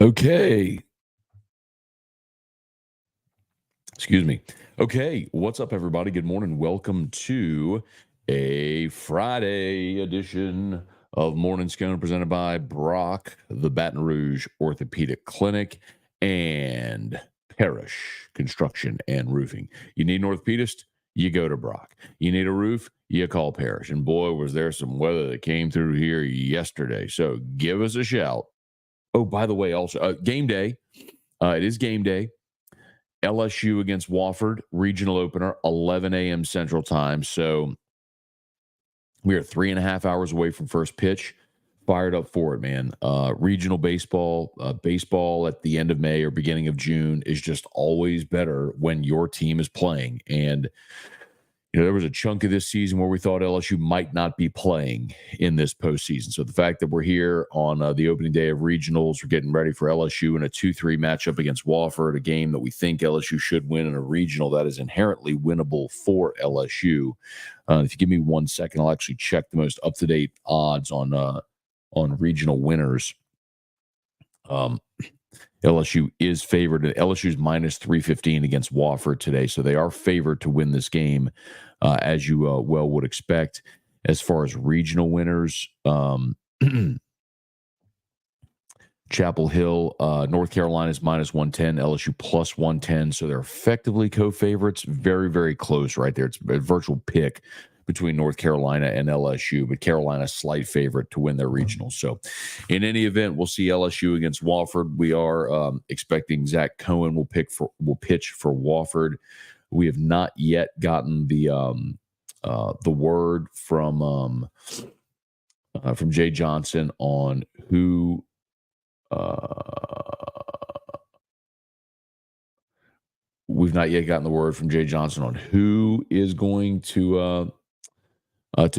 Okay. Excuse me. Okay. What's up, everybody? Good morning. Welcome to a Friday edition of Morning Scone presented by Brock, the Baton Rouge Orthopedic Clinic, and Parish Construction and Roofing. You need an orthopedist? You go to Brock. You need a roof? You call Parish. And boy, was there some weather that came through here yesterday. So give us a shout. Oh, by the way, also game day. It is game day. LSU against Wofford, regional opener, 11 a.m. Central Time. So we are 3.5 hours away from first pitch. Fired up for it, man. Regional baseball at the end of May or beginning of June is just always better when your team is playing. And there was a chunk of this season where we thought LSU might not be playing in this postseason. So the fact that we're here on the opening day of regionals, we're getting ready for LSU in a 2-3 matchup against Wofford, a game that we think LSU should win in a regional that is inherently winnable for LSU. If you give me 1 second, I'll actually check the most up-to-date odds on regional winners. LSU is favored. LSU's minus 315 against Wofford today, so they are favored to win this game, as you well would expect. As far as regional winners, Chapel Hill, North Carolina is minus 110, LSU plus 110, so they're effectively co-favorites. Very, very close right there. It's a virtual pick between North Carolina and LSU, but Carolina slight favorite to win their regional. So in any event, we'll see LSU against Wofford. We are expecting Zach Cohen will pitch for Wofford. We have not yet gotten the word from Jay Johnson on who we've not yet gotten the word from Jay Johnson on who is going to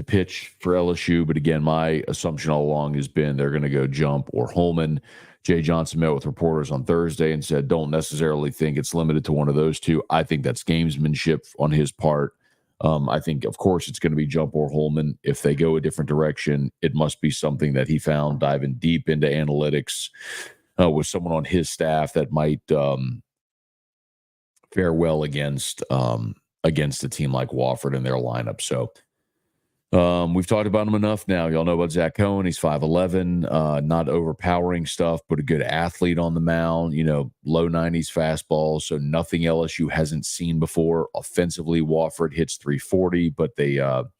pitch for LSU. But again, my assumption all along has been they're going to go Jump or Holman. Jay Johnson met with reporters on Thursday and said, don't necessarily think it's limited to one of those two. I think that's gamesmanship on his part. I think, of course, it's going to be Jump or Holman. If they go a different direction, it must be something that he found diving deep into analytics with someone on his staff that might fare well against a team like Wofford and their lineup. So we've talked about him enough now. Y'all know about Zach Cohen. He's 5'11", not overpowering stuff, but a good athlete on the mound, low 90s fastball. So nothing LSU hasn't seen before. Offensively, Wofford hits 340, but they earn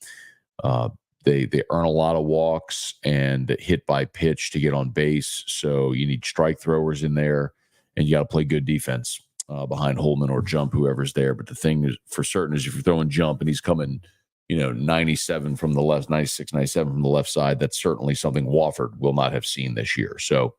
a lot of walks and hit by pitch to get on base. So you need strike throwers in there, and you got to play good defense behind Holman or Jump, whoever's there. But the thing is, for certain, is if you're throwing Jump and he's coming 97 from the left, 96, 97 from the left side, that's certainly something Wofford will not have seen this year. So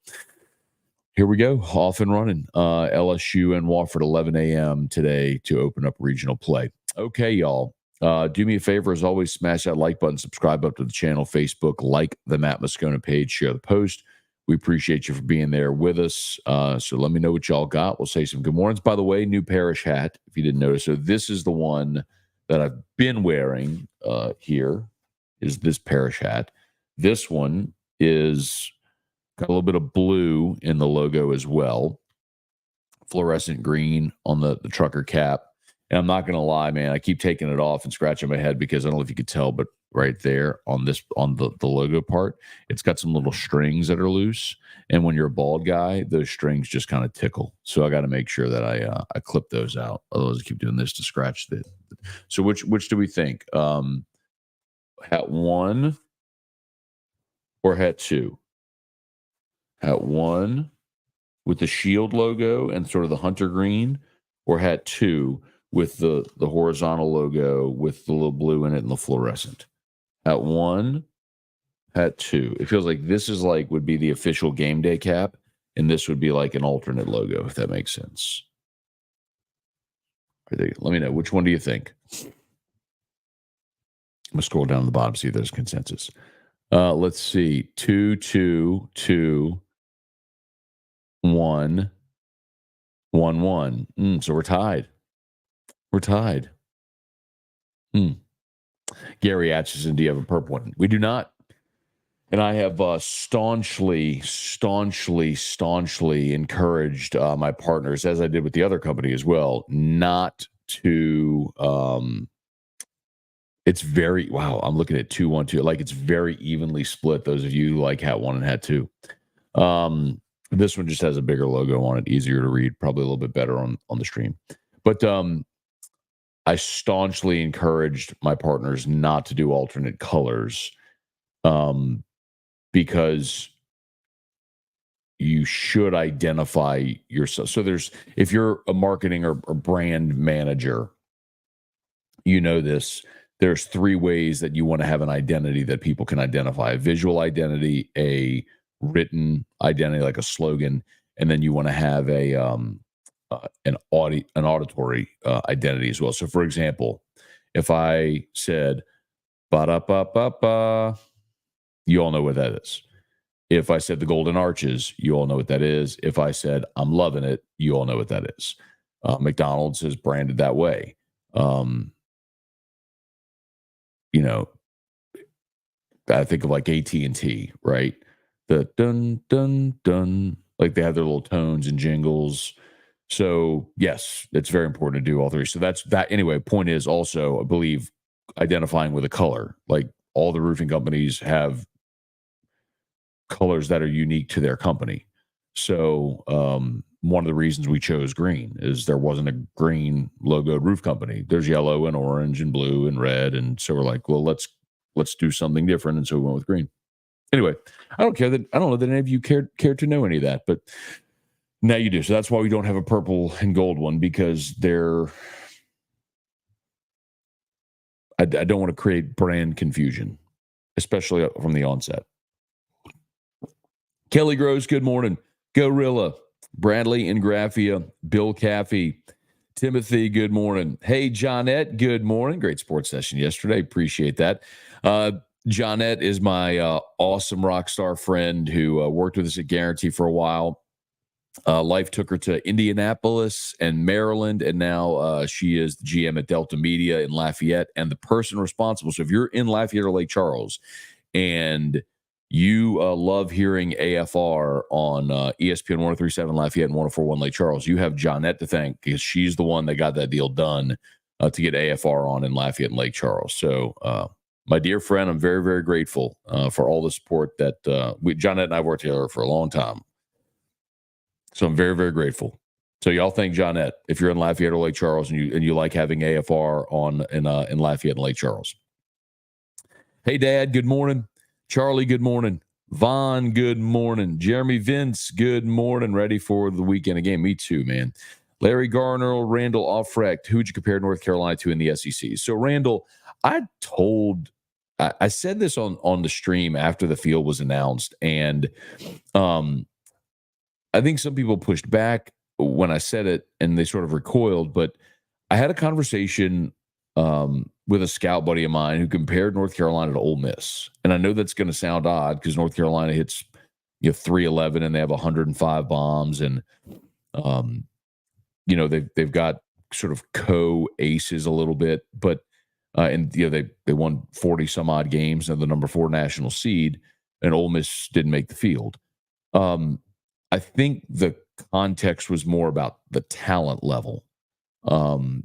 here we go, off and running. LSU and Wofford, 11 a.m. today to open up regional play. Okay, y'all. Do me a favor, as always, smash that like button, subscribe up to the channel, Facebook, like the Matt Moscona page, share the post. We appreciate you for being there with us. So let me know what y'all got. We'll say some good mornings. By the way, new Parish hat, if you didn't notice. So this is the one that I've been wearing here is this Parish hat. This one is got a little bit of blue in the logo as well. Fluorescent green on the trucker cap. And I'm not going to lie, man, I keep taking it off and scratching my head because I don't know if you could tell, but right there on the logo part, it's got some little strings that are loose. And when you're a bald guy, those strings just kind of tickle. So I got to make sure that I clip those out. Otherwise, I keep doing this to scratch the. So which do we think? Hat 1 or hat 2? Hat 1 with the shield logo and sort of the hunter green, or hat 2 with the horizontal logo with the little blue in it and the fluorescent? Hat 1, hat 2. It feels like this is would be the official game day cap, and this would be like an alternate logo, if that makes sense. Let me know. Which one do you think? I'm going to scroll down to the bottom, see if there's consensus. Let's see. 2, 2, 2, 1, 1, 1. So we're tied. We're tied. Gary Atchison, do you have a purple one? We do not. And I have staunchly encouraged my partners, as I did with the other company as well, not to. It's very wow. I'm looking at 2-1-2. Like it's very evenly split. Those of you who like Hat 1 and Hat 2. This one just has a bigger logo on it, easier to read, probably a little bit better on the stream. But I staunchly encouraged my partners not to do alternate colors. Because you should identify yourself. So if you're a marketing or brand manager, you know this. There's 3 ways that you want to have an identity that people can identify: a visual identity, a written identity, like a slogan, and then you want to have an auditory identity as well. So, for example, if I said "ba-da-ba-ba-ba," you all know what that is. If I said the Golden Arches, you all know what that is. If I said I'm loving it, you all know what that is. McDonald's is branded that way. I think of like AT&T, right? The dun dun dun, like they have their little tones and jingles. So yes, it's very important to do all 3. So that's that. Anyway, point is also, I believe, identifying with a color. Like all the roofing companies have colors that are unique to their company. So one of the reasons we chose green is there wasn't a green logoed roof company. There's yellow and orange and blue and red, and so we're like, well, let's do something different, and so we went with green. Anyway, I don't know that any of you care to know any of that, but now you do. So that's why we don't have a purple and gold one, because I don't want to create brand confusion, especially from the onset. Kelly Gross, good morning. Gorilla, Bradley and Graphia, Bill Caffey, Timothy, good morning. Hey, Johnette, good morning. Great sports session yesterday. Appreciate that. Johnette is my awesome rock star friend who worked with us at Guarantee for a while. Life took her to Indianapolis and Maryland, and now she is the GM at Delta Media in Lafayette and the person responsible. So if you're in Lafayette or Lake Charles and you love hearing AFR on ESPN 103.7 Lafayette and 104.1 Lake Charles, you have Johnette to thank, because she's the one that got that deal done to get AFR on in Lafayette and Lake Charles. So my dear friend, I'm very, very grateful for all the support that Johnette and I worked together for a long time. So I'm very, very grateful. So y'all thank Johnette if you're in Lafayette or Lake Charles and you like having AFR on in Lafayette and Lake Charles. Hey, Dad, good morning. Charlie, good morning. Vaughn, good morning. Jeremy Vince, good morning. Ready for the weekend again? Me too, man. Larry Garner, Randall Offrecht. Who'd you compare North Carolina to in the SEC? So, Randall, I said this on the stream after the field was announced, and I think some people pushed back when I said it, and they sort of recoiled. But I had a conversation with a scout buddy of mine who compared North Carolina to Ole Miss. And I know that's going to sound odd because North Carolina hits 311 and they have 105 bombs, and they've got sort of co-aces a little bit, but they won 40 some odd games and the number 4 national seed, and Ole Miss didn't make the field. I think the context was more about the talent level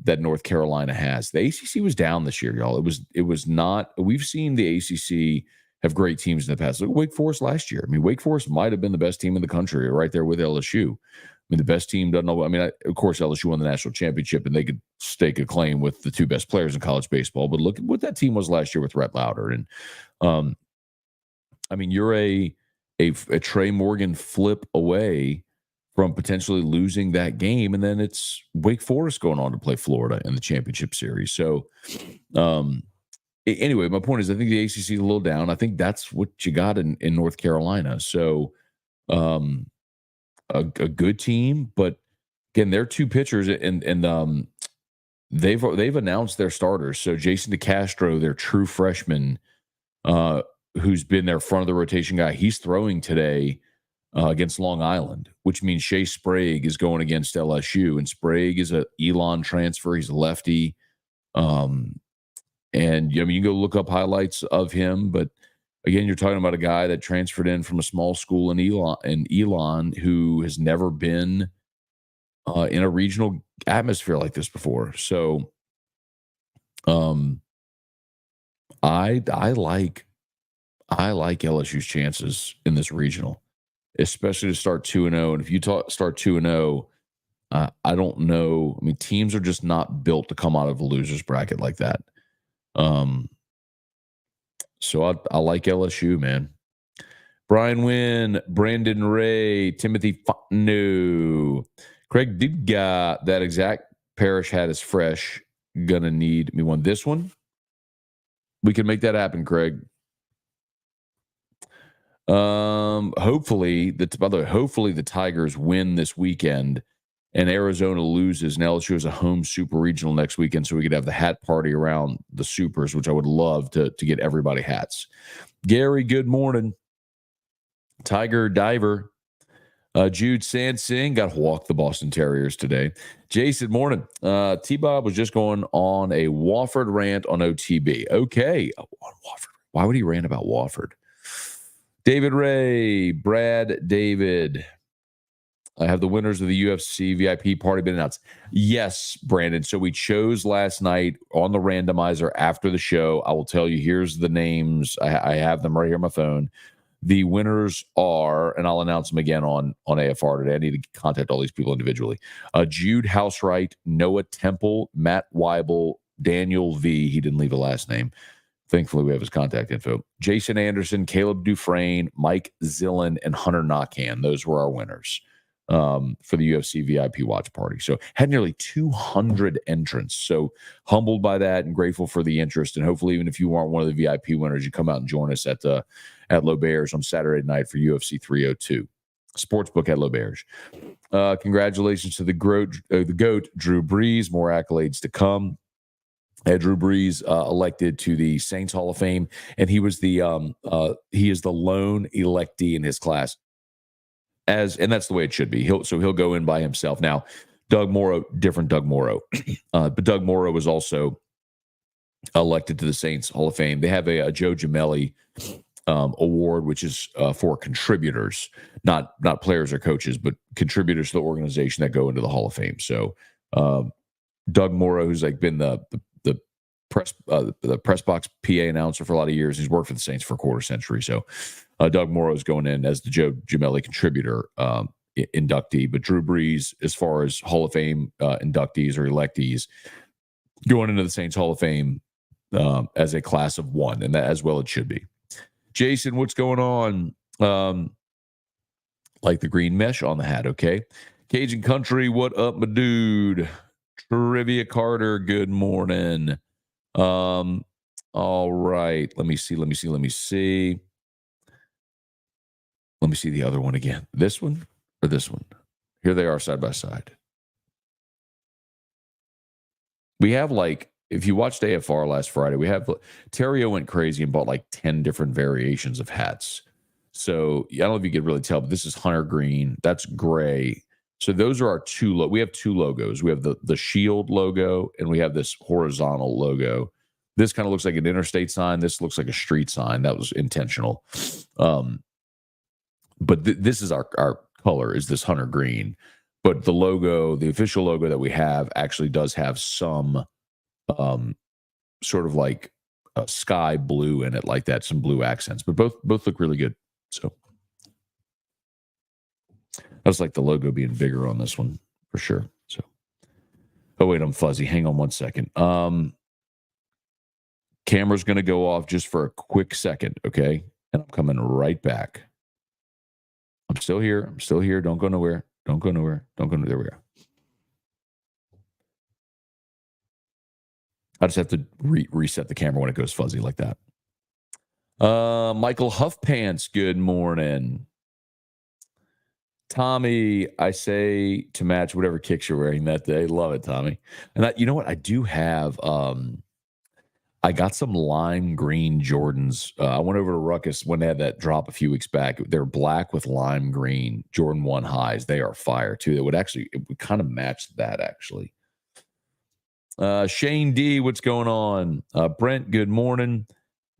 that North Carolina has. The ACC was down this year, y'all. It was not. We've seen the ACC have great teams in the past. Look at Wake Forest last year. I mean, Wake Forest might have been the best team in the country, right there with LSU. I mean, the best team doesn't know. I mean, of course, LSU won the national championship, and they could stake a claim with the 2 best players in college baseball. But look at what that team was last year with Rhett Lauder. And I mean, you're a Trey Morgan flip away from potentially losing that game, and then it's Wake Forest going on to play Florida in the championship series. So anyway, my point is I think the ACC is a little down. I think that's what you got in North Carolina. So a good team, but again, they're 2 pitchers, and they've announced their starters. So Jason DeCastro, their true freshman, who's been their front of the rotation guy, he's throwing today against Long Island, which means Shea Sprague is going against LSU, and Sprague is a Elon transfer. He's a lefty. And I mean, you can go look up highlights of him, but Again, you're talking about a guy that transferred in from a small school in Elon who has never been in a regional atmosphere like this before. So, um, I like LSU's chances in this regional, especially to start 2-0. And if you start 2-0, I don't know. I mean, teams are just not built to come out of a loser's bracket like that. So I like LSU, man. Brian Wynn, Brandon Ray, Timothy Fontenot, Craig Digga, that exact Parish hat is fresh. Gonna need me one. This one, we can make that happen, Craig. Hopefully, by the way, hopefully the Tigers win this weekend and Arizona loses and LSU has a home super regional next weekend, so we could have the hat party around the supers, which I would love to get everybody hats. Gary, good morning. Tiger Diver. Jude Sansing got to walk the Boston Terriers today. Jason, morning. T-Bob was just going on a Wofford rant on OTB. Okay. On Wofford. Why would he rant about Wofford? David Ray, Brad David. I have the winners of the UFC VIP party been announced. Yes, Brandon. So we chose last night on the randomizer after the show. I will tell you, here's the names. I have them right here on my phone. The winners are, and I'll announce them again on AFR today. I need to contact all these people individually. Jude Housewright, Noah Temple, Matt Weibel, Daniel V. He didn't leave a last name. Thankfully, we have his contact info. Jason Anderson, Caleb Dufresne, Mike Zillen, and Hunter Knockhand. Those were our winners for the UFC VIP watch party. So had nearly 200 entrants. So humbled by that and grateful for the interest. And hopefully, even if you aren't one of the VIP winners, you come out and join us at L'Auberge on Saturday night for UFC 302. Sportsbook at L'Auberge. Congratulations to the GOAT, Drew Brees. More accolades to come. Drew Brees elected to the Saints Hall of Fame, and he is the lone electee in his class. And that's the way it should be. He'll go in by himself. Now, Doug Morrow, different Doug Morrow, but Doug Morrow was also elected to the Saints Hall of Fame. They have a Joe Gemelli award, which is for contributors, not players or coaches, but contributors to the organization that go into the Hall of Fame. So Doug Morrow, who's like been the press box PA announcer for a lot of years. He's worked for the Saints for a quarter century. So Doug Morrow is going in as the Joe Gemelli contributor inductee. But Drew Brees, as far as Hall of Fame inductees or electees, going into the Saints Hall of Fame as a class of one, and that as well it should be. Jason, what's going on? Like the green mesh on the hat, okay? Cajun Country, what up, my dude? Trivia Carter, good morning. All right. Let me see the other one again. This one or this one? Here they are side by side. We have if you watched AFR last Friday, Terrio went crazy and bought 10 different variations of hats. So I don't know if you could really tell, but this is hunter green. That's gray. So those are our we have two logos. We have the shield logo and we have this horizontal logo. This kind of looks like an interstate sign. This looks like a street sign. That was intentional. But this is our color, is this hunter green. But the logo, the official logo that we have, actually does have some sort of like a sky blue in it, like that, some blue accents. But both look really good. So I just like the logo being bigger on this one for sure. So, oh wait, I'm fuzzy. Hang on one second. Camera's going to go off just for a quick second, okay? And I'm coming right back. I'm still here. Don't go nowhere. There we go. I just have to reset the camera when it goes fuzzy like that. Michael Huffpants, good morning. Tommy, I say to match whatever kicks you're wearing that day. Love it, Tommy. And you know what? I do have, I got some lime green Jordans. I went over to Ruckus when they had that drop a few weeks back. They're black with lime green Jordan 1 highs. They are fire too. It would kind of match that actually. Shane D, what's going on? Brent, good morning.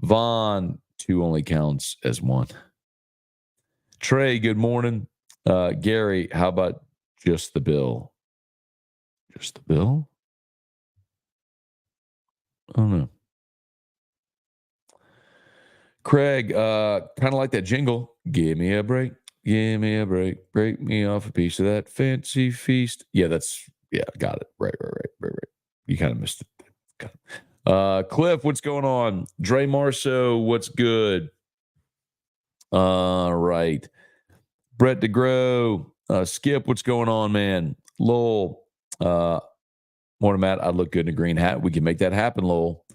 Vaughn, 2 only counts as 1. Trey, good morning. Gary, how about just the bill? Just the bill? I don't know. Craig, kind of like that jingle. Give me a break. Give me a break. Break me off a piece of that fancy feast. Yeah, got it. Right. You kind of missed it. Cliff, what's going on? Dre Marceau, what's good? All right. Brett DeGrow, Skip, what's going on, man? Lowell, morning, Matt. I look good in a green hat. We can make that happen, Lowell.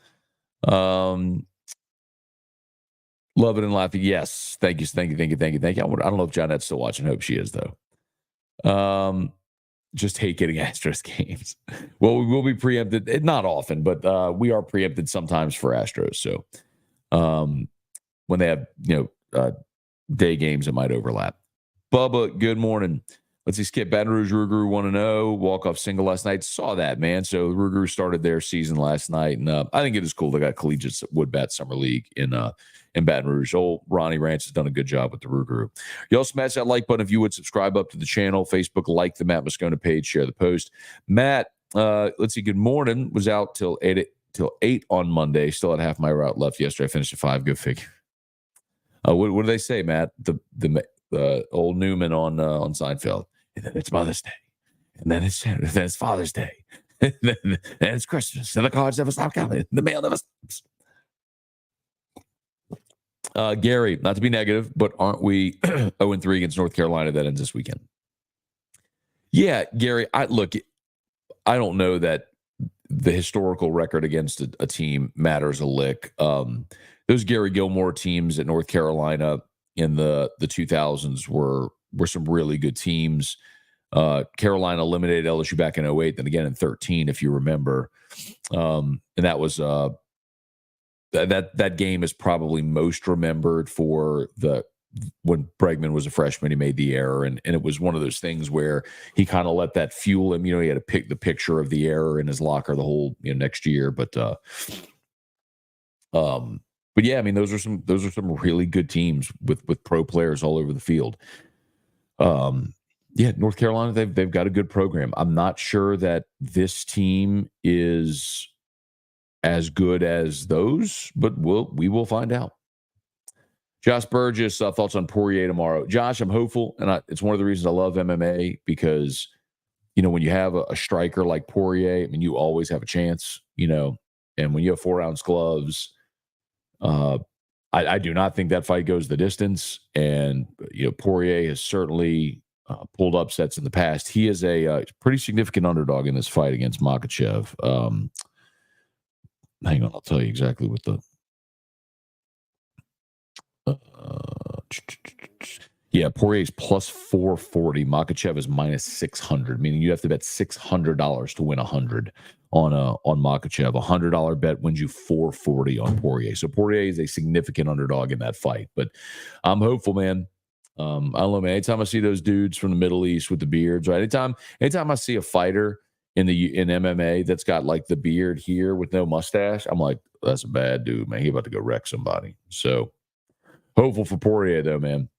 Love it and laughing. Yes. Thank you. I don't know if Johnette's still watching. Hope she is, though. Just hate getting Astros games. Well, we will be preempted. Not often, but we are preempted sometimes for Astros. So when they have, day games, it might overlap. Bubba, good morning. Let's see, Skip. Baton Rouge Rougarou 1-0. Walk-off single last night. Saw that, man. So Rougarou started their season last night. And I think it is cool. They got Collegiate Wood Bat Summer League in Baton Rouge. Old Ronnie Ranch has done a good job with the Rougarou. You also smash that like button if you would. Subscribe up to the channel. Facebook, like the Matt Moscona page. Share the post. Matt, let's see. Good morning. Was out till 8 on Monday. Still had half my route left yesterday. I finished at 5. Go figure. What do they say, Matt? The old Newman on Seinfeld. And then it's Mother's Day. And then it's Father's Day. And then it's Christmas. And the cards never stop coming. The mail never stops. Gary, not to be negative, but aren't we 0-3 against North Carolina? That ends this weekend. Yeah, Gary, I don't know that the historical record against a team matters a lick. Those Gary Gilmore teams at North Carolina in the 2000s were some really good teams. Carolina eliminated LSU back in 2008, then again in 2013, if you remember. And that was that game is probably most remembered for when Bregman was a freshman, he made the error, and it was one of those things where he kind of let that fuel him. He had to pick the picture of the error in his locker the whole next year. But yeah, I mean those are some really good teams with pro players all over the field. Yeah, North Carolina, they've got a good program. I'm not sure that this team is as good as those, but we will find out. Josh Burgess, thoughts on Poirier tomorrow. Josh, I'm hopeful, and it's one of the reasons I love MMA because, when you have a striker like Poirier, I mean, you always have a chance, and when you have 4-ounce gloves, I do not think that fight goes the distance, and, Poirier has certainly pulled upsets in the past. He is a pretty significant underdog in this fight against Makhachev. Hang on, I'll tell you exactly what the Poirier's plus 440. Makhachev is minus 600, meaning you have to bet $600 to win 100 on Makhachev. $100 bet wins you 440 on Poirier. So Poirier is a significant underdog in that fight, but I'm hopeful, man. I don't know, man. Anytime I see those dudes from the Middle East with the beards, right? Anytime I see a fighter in MMA that's got like the beard here with no mustache, I'm like, that's a bad dude, man. He about to go wreck somebody. So hopeful for Poirier, though, man.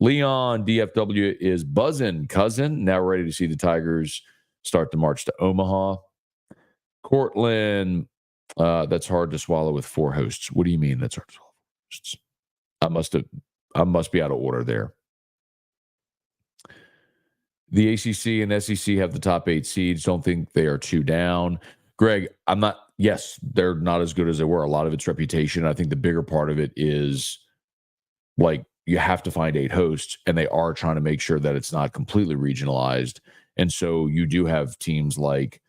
Leon, DFW is buzzing, cousin. Now ready to see the Tigers start the march to Omaha. Cortland, that's hard to swallow with 4 hosts. What do you mean that's hard to swallow with 4 hosts? I must be out of order there. The ACC and SEC have the top 8 seeds. Don't think they are 2 down. Greg, yes, they're not as good as they were. A lot of it's reputation. I think the bigger part of it is you have to find 8 hosts, and they are trying to make sure that it's not completely regionalized. And so you do have teams like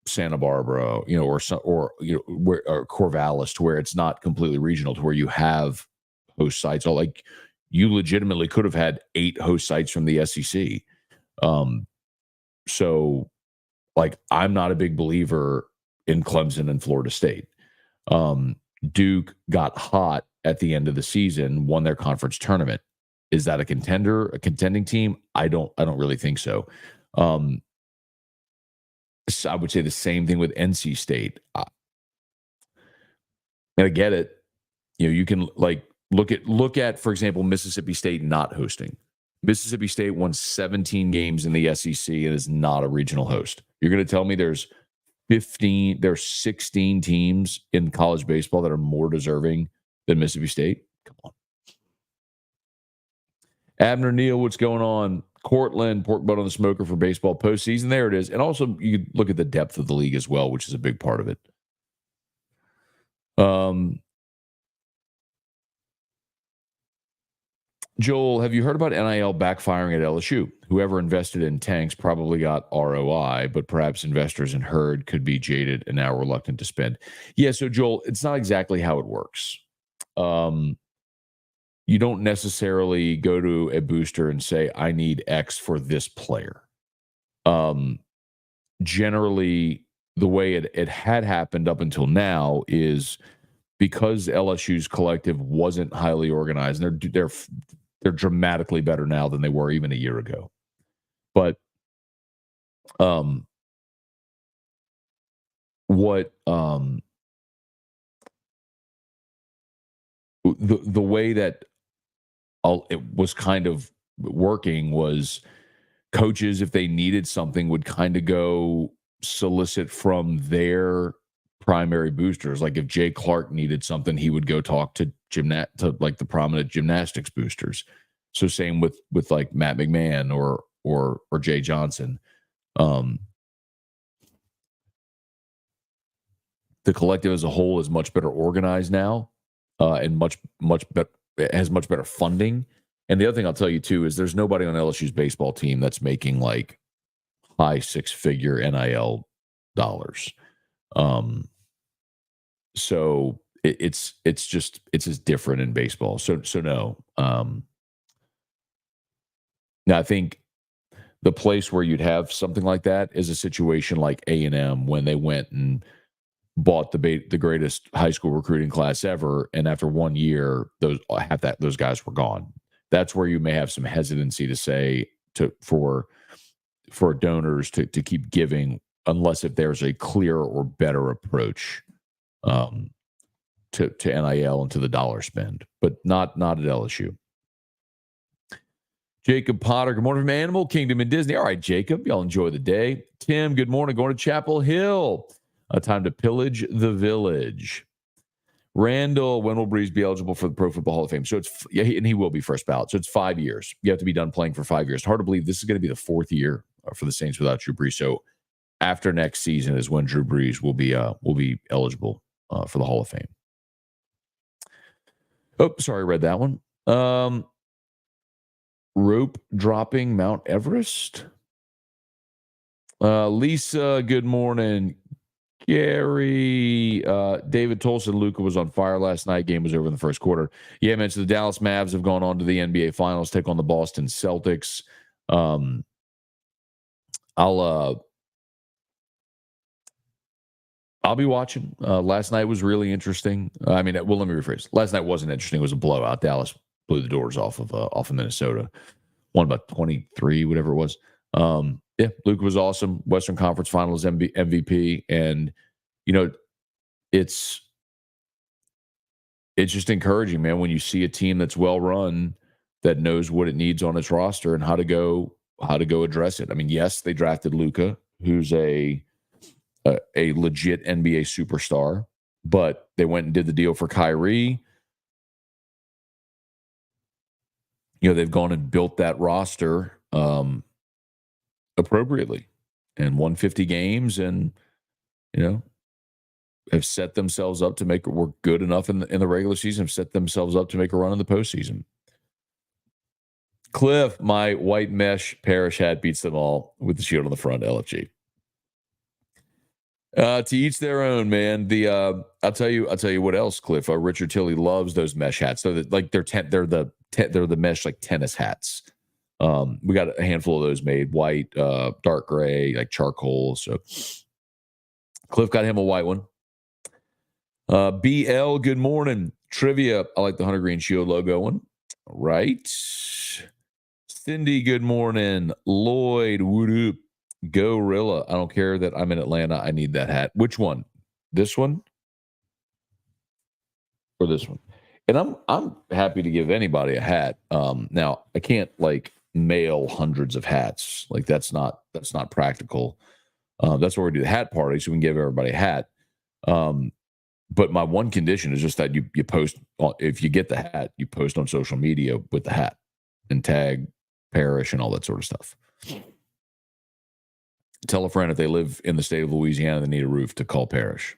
Santa Barbara, or Corvallis, to where it's not completely regional, to where you have host sites. You legitimately could have had 8 host sites from the SEC. So I'm not a big believer in Clemson and Florida State. Duke got hot at the end of the season, won their conference tournament. Is that a contending team? I don't really think so. I would say the same thing with NC State. And I get it. You can Look at, for example, Mississippi State not hosting. Mississippi State won 17 games in the SEC and is not a regional host. You're going to tell me there's 16 teams in college baseball that are more deserving than Mississippi State? Come on. Abner Neal, what's going on? Cortland, pork butt on the smoker for baseball postseason. There it is. And also, you look at the depth of the league as well, which is a big part of it. Joel, have you heard about NIL backfiring at LSU? Whoever invested in tanks probably got ROI, but perhaps investors in herd could be jaded and now reluctant to spend. Yeah, so Joel, it's not exactly how it works. You don't necessarily go to a booster and say, I need X for this player. Generally, the way it had happened up until now is because LSU's collective wasn't highly organized, and they're dramatically better now than they were even a year ago. But the way that it was kind of working was coaches, if they needed something, would kind of go solicit from their primary boosters. Like if Jay Clark needed something, he would go talk to like the prominent gymnastics boosters. So same with like Matt McMahon or Jay Johnson. The collective as a whole is much better organized now, and much better. It has much better funding. And the other thing I'll tell you too is there's nobody on LSU's baseball team that's making like high six-figure NIL dollars. So it's just different in baseball. So no. Now I think the place where you'd have something like that is a situation like A&M when they went and bought the greatest high school recruiting class ever, and after 1 year, those guys were gone. That's where you may have some hesitancy to say for donors to keep giving, unless if there's a clearer or better approach to NIL and to the dollar spend, but not at LSU. Jacob Potter, good morning from Animal Kingdom in Disney. All right, Jacob, y'all enjoy the day. Tim, good morning. Going to Chapel Hill. Time to pillage the village. Randall, when will Brees be eligible for the Pro Football Hall of Fame? So and he will be first ballot. So it's 5 years. You have to be done playing for 5 years. Hard to believe this is going to be the fourth year for the Saints without Drew Brees. So after next season is when Drew Brees will be eligible for the Hall of Fame. Oh, sorry, I read that one. Rope dropping Mount Everest. Lisa, good morning. Gary, David Tolson, Luka was on fire last night. Game was over in the first quarter. Yeah, man. So the Dallas Mavs have gone on to the NBA Finals, take on the Boston Celtics. I'll be watching. Last night was really interesting. Let me rephrase. Last night wasn't interesting. It was a blowout. Dallas blew the doors off of Minnesota. Won about 23, whatever it was. Yeah, Luka was awesome. Western Conference Finals MVP. And, it's just encouraging, man, when you see a team that's well run, that knows what it needs on its roster and how to go address it. I mean, yes, they drafted Luka, who's a legit NBA superstar, but they went and did the deal for Kyrie. They've gone and built that roster appropriately and won 50 games and, have set themselves up to were good enough in the regular season, have set themselves up to make a run in the postseason. Cliff, my white mesh Parish hat beats them all with the shield on the front, LFG. To each their own, man. I'll tell you what else, Cliff. Richard Tilley loves those mesh hats. So that, like they're the mesh like tennis hats. We got a handful of those made, white, dark gray, like charcoal. So Cliff got him a white one. BL, good morning. Trivia. I like the Hunter Green Shield logo one. All right. Cindy, good morning. Lloyd, woot up. Gorilla. I don't care that I'm in Atlanta. I need that hat. Which one? This one? Or this one? And I'm happy to give anybody a hat. Now I can't like mail hundreds of hats. Like that's not practical. That's why we do the hat party, so we can give everybody a hat. But my one condition is just that you post if you get the hat, you post on social media with the hat and tag Parish and all that sort of stuff. Tell a friend if they live in the state of Louisiana, they need a roof to call Parish.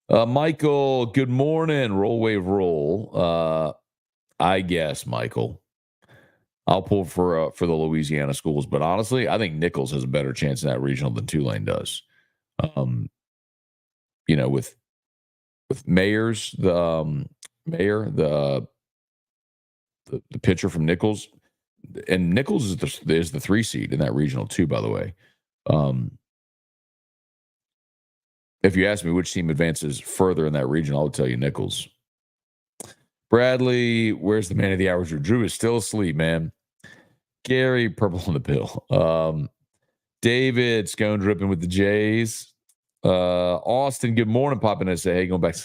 Michael, good morning. Roll wave roll. I guess, Michael, I'll pull for the Louisiana schools, but honestly, I think Nichols has a better chance in that regional than Tulane does. With Mayers, the pitcher from Nichols, and Nichols is the 3 seed in that regional too, by the way. If you ask me which team advances further in that region, I'll tell you Nichols. Bradley, where's the man of the hour? Drew is still asleep, man. Gary, purple on the pill. David, Scone dripping with the Jays. Austin, good morning. Popping in and say, hey, going back.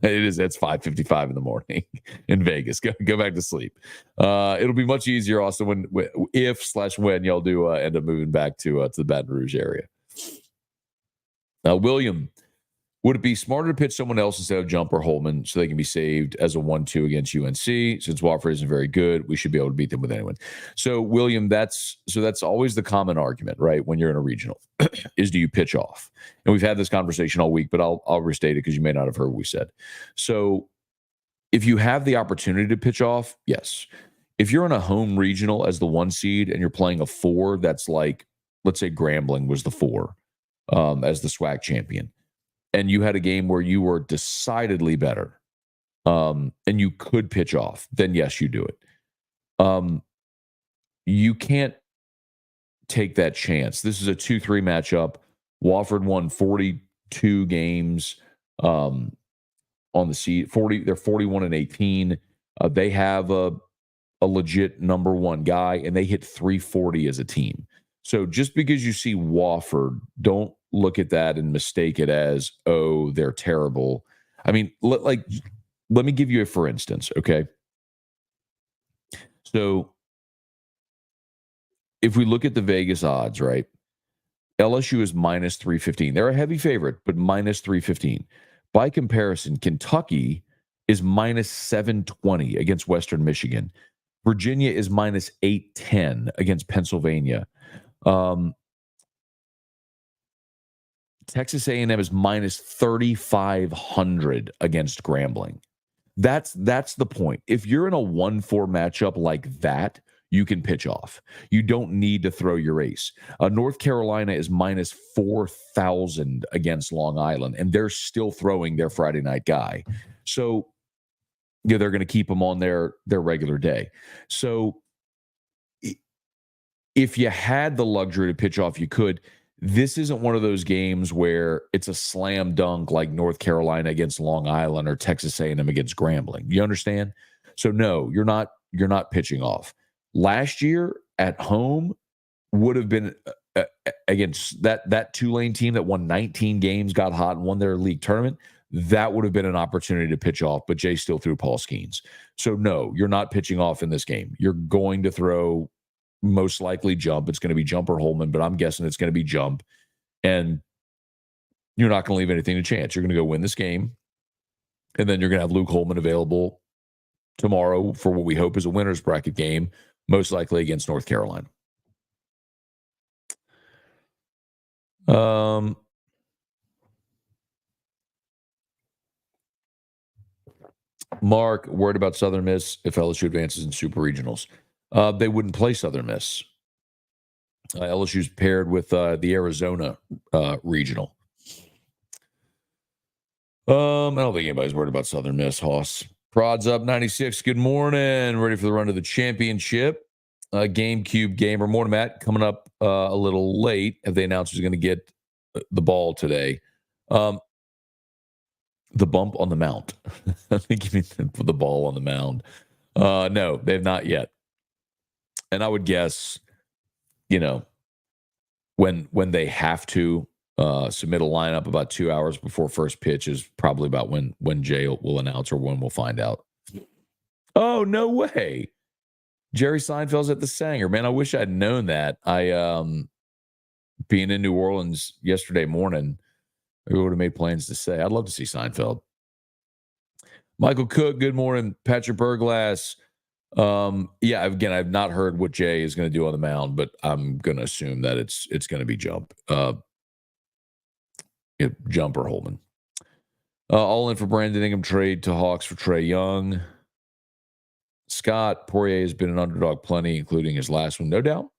It's 5:55 in the morning in Vegas. Go back to sleep. It'll be much easier, Austin, when y'all do end up moving back to the Baton Rouge area. William, would it be smarter to pitch someone else instead of Jump or Holman so they can be saved as a 1-2 against UNC? Since Wofford isn't very good, we should be able to beat them with anyone. So, William, that's always the common argument, right? When you're in a regional, is do you pitch off? And we've had this conversation all week, but I'll restate it because you may not have heard what we said. So, if you have the opportunity to pitch off, yes. If you're in a home regional as the 1 seed and you're playing a 4, that's like, let's say Grambling was the 4 as the SWAC champion, and you had a game where you were decidedly better, and you could pitch off, then yes, you do it. You can't take that chance. This is a 2-3 matchup. Wofford won 42 games on the seed. They're 41-18. They have a legit number 1 guy, and they hit 340 as a team. So just because you see Wofford, don't look at that and mistake it as, oh, they're terrible. I mean, let me give you a for instance, okay? So if we look at the Vegas odds, right? LSU is minus 315. They're a heavy favorite, but minus 315. By comparison, Kentucky is minus 720 against Western Michigan. Virginia is minus 810 against Pennsylvania. Texas A&M is minus 3,500 against Grambling. That's the point. If you're in a 1-4 matchup like that, you can pitch off. You don't need to throw your ace. North Carolina is minus 4,000 against Long Island, and they're still throwing their Friday night guy. So they're going to keep them on their regular day. So if you had the luxury to pitch off, you could. This isn't one of those games where it's a slam dunk like North Carolina against Long Island or Texas A&M against Grambling. You understand? So no, you're not pitching off. Last year at home would have been against that Tulane team that won 19 games, got hot, and won their league tournament. That would have been an opportunity to pitch off, but Jay still threw Paul Skeens. So no, you're not pitching off in this game. You're going to throw most likely Jump. It's going to be Jump or Holman, but I'm guessing it's going to be Jump. And you're not going to leave anything to chance. You're going to go win this game. And then you're going to have Luke Holman available tomorrow for what we hope is a winner's bracket game, most likely against North Carolina. Mark, worried about Southern Miss if LSU advances in super regionals. They wouldn't play Southern Miss. LSU's paired with the Arizona regional. I don't think anybody's worried about Southern Miss, Hoss. Prods up 96. Good morning. Ready for the run to the championship. GameCube gamer. Morning, Matt. Coming up a little late. Have they announced who's going to get the ball today? The bump on the mound. I think you mean the ball on the mound. No, they've not yet. And I would guess, when they have to, submit a lineup about 2 hours before first pitch is probably about when Jay will announce or when we'll find out. Oh, no way. Jerry Seinfeld's at the Sanger. Man, I wish I'd known that. Being in New Orleans yesterday morning, I would have made plans to say. I'd love to see Seinfeld. Michael Cook, good morning. Patrick Burglass. Yeah, again, I've not heard what Jay is going to do on the mound, but I'm going to assume that it's going to be jump or Holman. All in for Brandon Ingram trade to Hawks for Trae Young. Scott Poirier has been an underdog plenty, including his last one, no doubt.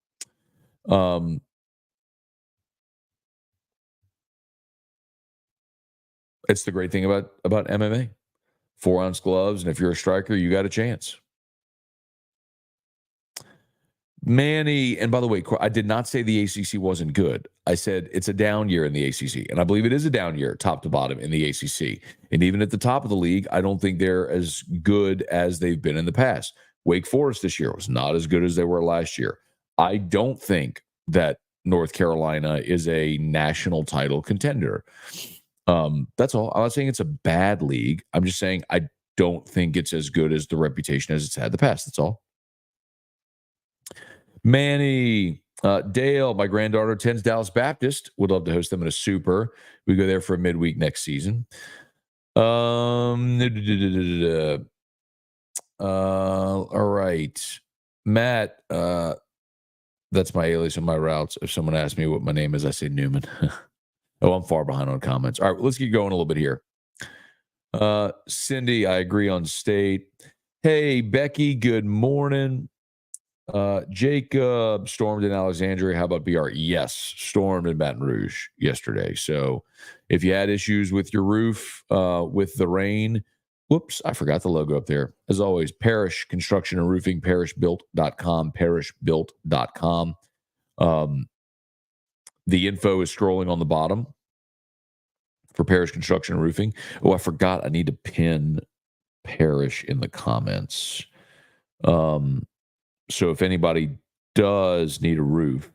It's the great thing about MMA. 4-ounce gloves, and if you're a striker, you got a chance. Manny, and by the way, I did not say the ACC wasn't good. I said it's a down year in the ACC, and I believe it is a down year, top to bottom, in the ACC. And even at the top of the league, I don't think they're as good as they've been in the past. Wake Forest this year was not as good as they were last year. I don't think that North Carolina is a national title contender. That's all. I'm not saying it's a bad league. I'm just saying I don't think it's as good as the reputation as it's had in the past. That's all. Manny, Dale, my granddaughter attends Dallas Baptist. Would love to host them in a super. We go there for a midweek next season. All right. Matt, that's my alias on my routes. If someone asks me what my name is, I say Newman. Oh, I'm far behind on comments. All right, let's get going a little bit here. Cindy, I agree on state. Hey, Becky, good morning. Jacob, stormed in Alexandria. How about BR? Yes, stormed in Baton Rouge yesterday. So if you had issues with your roof, with the rain, whoops, I forgot the logo up there. As always, Parish Construction and Roofing, parishbuilt.com, parishbuilt.com. The info is scrolling on the bottom for Parish Construction and Roofing. Oh, I forgot. I need to pin Parish in the comments. So if anybody does need a roof,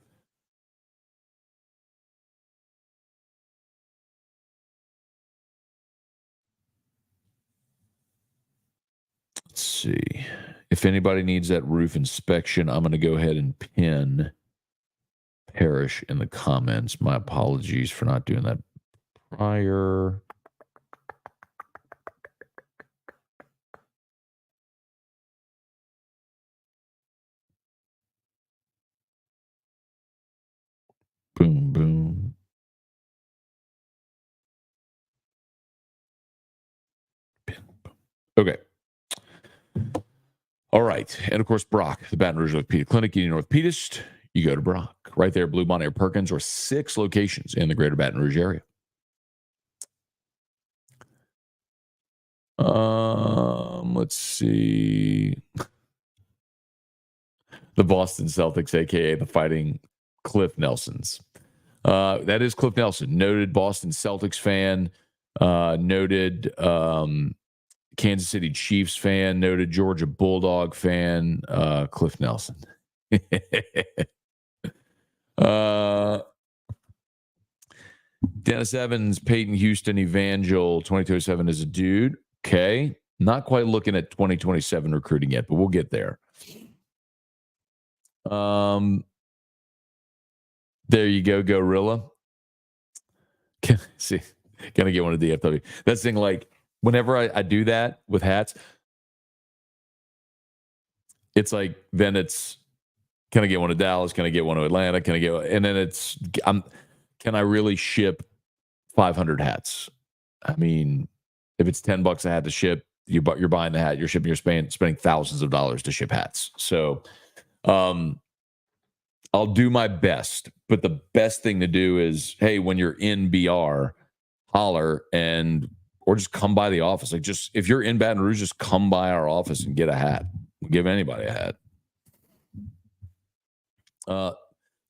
let's see. If anybody needs that roof inspection, I'm going to go ahead and pin Parish in the comments. My apologies for not doing that prior. Boom, boom. Okay. All right. And of course, Brock, the Baton Rouge Orthopedic Clinic, you need an orthopedist, you go to Brock. Right there, Bluemont or Perkins, or 6 locations in the greater Baton Rouge area. Let's see. The Boston Celtics, a.k.a. the Fighting Cliff Nelsons. That is Cliff Nelson, noted Boston Celtics fan, noted Kansas City Chiefs fan, noted Georgia Bulldog fan, Cliff Nelson. Dennis Evans, Peyton Houston, Evangel, 2027 is a dude. Okay. Not quite looking at 2027 recruiting yet, but we'll get there. There you go, Gorilla. See, gonna get one of DFW. That's the thing, like, whenever I do that with hats, it's like, then it's, can I get one of Dallas? Can I get one of Atlanta? Can I get one? And then it's, can I really ship 500 hats? I mean, if it's $10 a hat to ship, you're buying the hat, you're shipping, you're spending thousands of dollars to ship hats. So, I'll do my best, but the best thing to do is, hey, when you're in BR, holler or just come by the office. Like, just, if you're in Baton Rouge, just come by our office and get a hat. We'll give anybody a hat.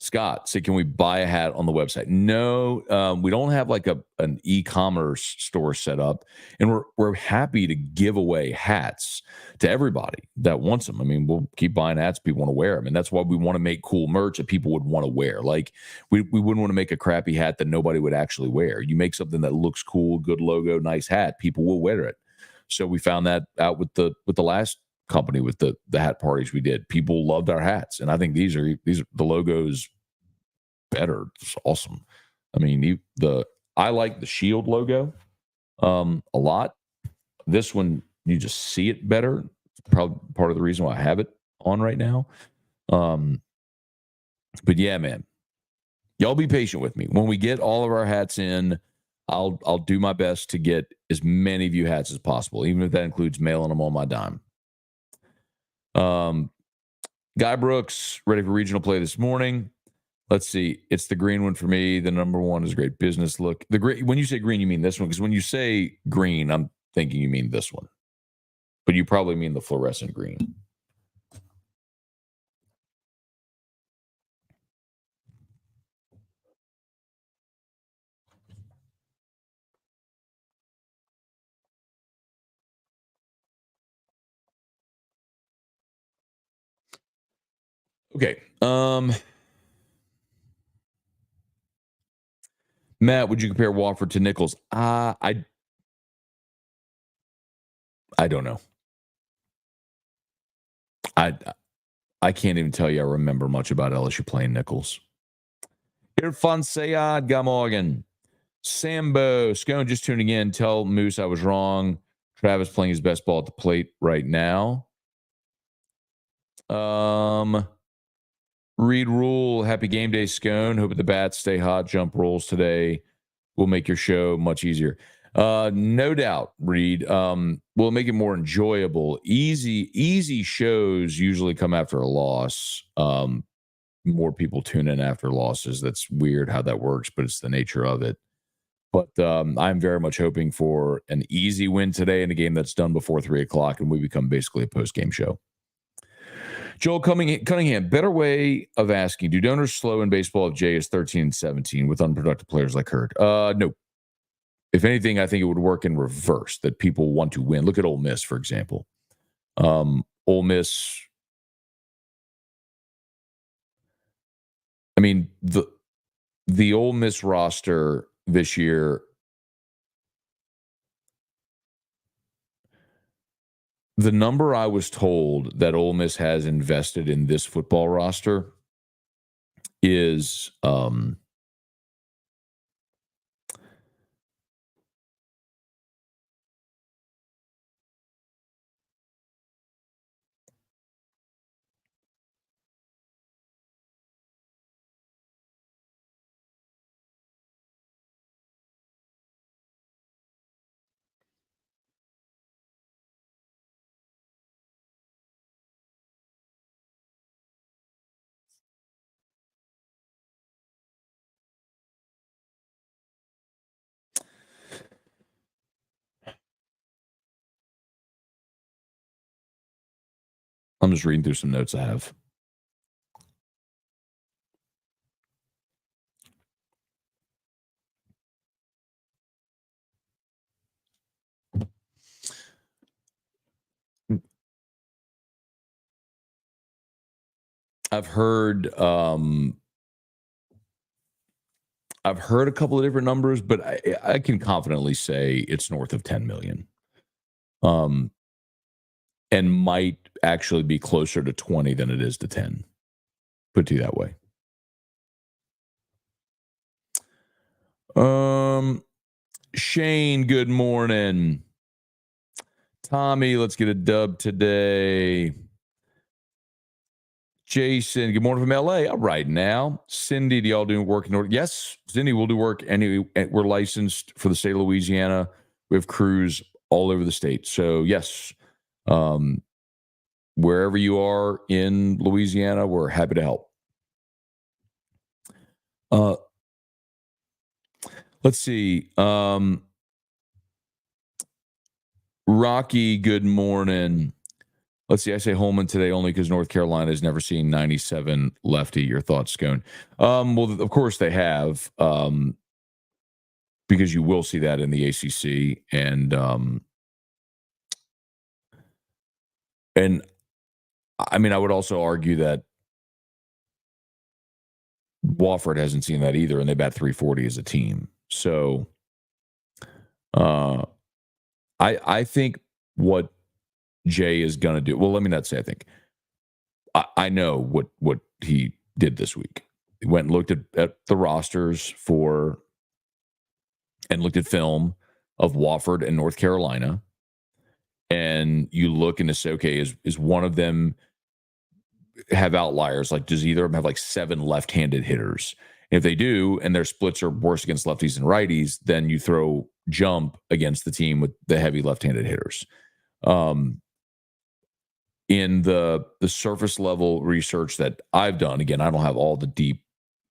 Scott said, can we buy a hat on the website? No, we don't have like an e-commerce store set up, and we're happy to give away hats. to everybody that wants them. I mean, we'll keep buying hats. People want to wear them. And that's why we want to make cool merch that people would want to wear. Like we wouldn't want to make a crappy hat that nobody would actually wear. You make something that looks cool, good logo, nice hat, people will wear it. So we found that out with the last company with the hat parties we did. People loved our hats. And I think these are the logos better. It's awesome. I mean, I like the Shield logo a lot. This one, you just see it better. It's probably part of the reason why I have it on right now. But yeah, man, y'all be patient with me. When we get all of our hats in, I'll do my best to get as many of you hats as possible, even if that includes mailing them on my dime. Guy Brooks, ready for regional play this morning. Let's see. It's the green one for me. The number one is great business look. The green, when you say green, you mean this one? Because when you say green, I'm thinking you mean this one. But you probably mean the fluorescent green. Okay. Matt, would you compare Wofford to Nichols? I don't know. I can't even tell you I remember much about LSU playing Nichols. Irfan Sayad, Gamorgan. Sambo, Scone just tuning in. Tell Moose I was wrong. Travis playing his best ball at the plate right now. Reed Rule, happy game day, Scone. Hope the bats stay hot. Jump rolls today will make your show much easier. No doubt, Reed. Will make it more enjoyable. Easy shows usually come after a loss. More people tune in after losses. That's weird how that works, but it's the nature of it. But I'm very much hoping for an easy win today in a game that's done before 3:00, and we become basically a post-game show. Joel Cunningham, better way of asking, do donors slow in baseball if Jay is 13 and 17 with unproductive players like Hurd? No. If anything, I think it would work in reverse, that people want to win. Look at Ole Miss, for example. Ole Miss, I mean, the Ole Miss roster this year, the number I was told that Ole Miss has invested in this football roster is I'm just reading through some notes I have. I've heard a couple of different numbers, but I can confidently say it's north of 10 million. And might actually be closer to 20 than it is to 10. Put it to you that way. Shane, good morning. Tommy, let's get a dub today. Jason, good morning from LA. All right now. Cindy, do y'all do work in order? Yes, Cindy, we'll do work. We're licensed for the state of Louisiana. We have crews all over the state. So yes, wherever you are in Louisiana, we're happy to help. Let's see. Rocky, good morning. Let's see. I say Holman today only because North Carolina has never seen 97 lefty. Your thoughts, Scone? Well, of course they have, because you will see that in the ACC. And And I mean, I would also argue that Wofford hasn't seen that either, and they bat 340 as a team. So uh, I think what Jay is going to do. Well, let me not say I think. I know what he did this week. He went and looked at the rosters for and looked at film of Wofford and North Carolina. And you look and say, okay, is one of them have outliers? Like, does either of them have like 7 left-handed hitters? If they do, and their splits are worse against lefties and righties, then you throw jump against the team with the heavy left-handed hitters. In the surface level research that I've done, again, I don't have all the deep